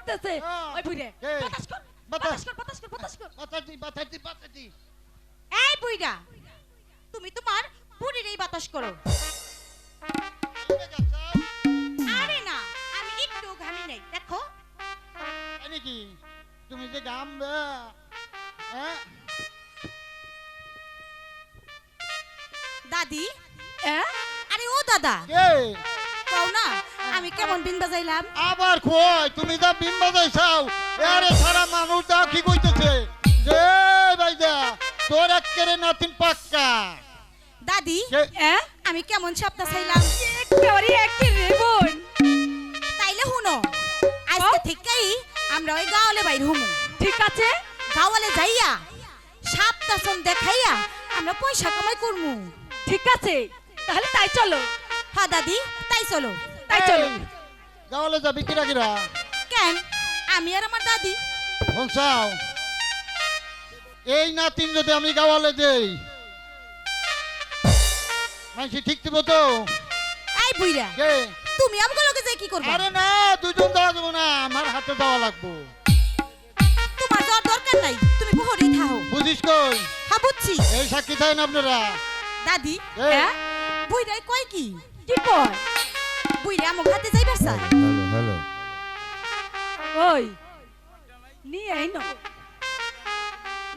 করতেছে ওই বুইড়ে বাতাস কর বাতাস কর বাতাস কর বাতাস কর বাতাস দি এই বুইড়া তুমি তোমার বুড়িরই বাতাস করো। আরে না আমি একটু ঘামি নাই দেখো কি তুমি যে গাম হ্যাঁ দাদি হ্যাঁ আরে ও দাদা কে কও না আমি কেমন বিন বাজাইলাম। আবার কই তুমি যা বিন বাজাইছাও আরে সারা মানুষ যা কি কইতেছে যে ভাইদা তোর একেরে নাতিন পাক্কা দাদি হ্যাঁ আমি কেমন সাপটা চাইলাম একেবারে একে রে বোন তাইলে হুনো আজকে থেকেই আমরা ওই গাওয়ালে বাইর হমু। ঠিক আছে গাওয়ালে যাইয়া সাপটা সন দেখাইয়া আমরা পয়সা কামাই করমু। ঠিক আছে তাহলে তাই চলো হ্যাঁ দাদি তাই চলো তাই চলো গাওয়ালে যাবি কিরা কিরা কেন আমি আর আমার দাদি বংশাও এই নাতিন যদি আমি গাওয়ালে দেই মানসি ঠিক দিব তো এই বুইরা কে তুমি আমগুলোকে যাই কি করবে। আরে না দুজন যাওয়া যাবো না আমার হাতে যাওয়া লাগবো তোমার যাওয়ার দরকার নাই তুমি বহরেই থাও। বুঝিস কই হ্যাঁ বুঝছি এই সাক্ষী থাকেন আপনারা দাদি হ্যাঁ বুইরাই কয় কি কি কয় বুইরা আমার হাতে যাইবার চাই হ্যালো ওই নিয়ে আইনো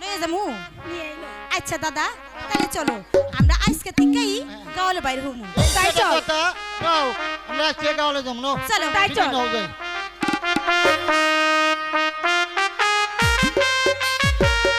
লয়ে যামু। নিয়ে আইনো আচ্ছা দাদা তাহলে চলো আমরা আজকে থেকেই গাওয়ালে বাইর হমু। তাই চল। কথা নাও আমরা আজকে গাওয়ালে যাবো না চলো তাই চল। নাও যাই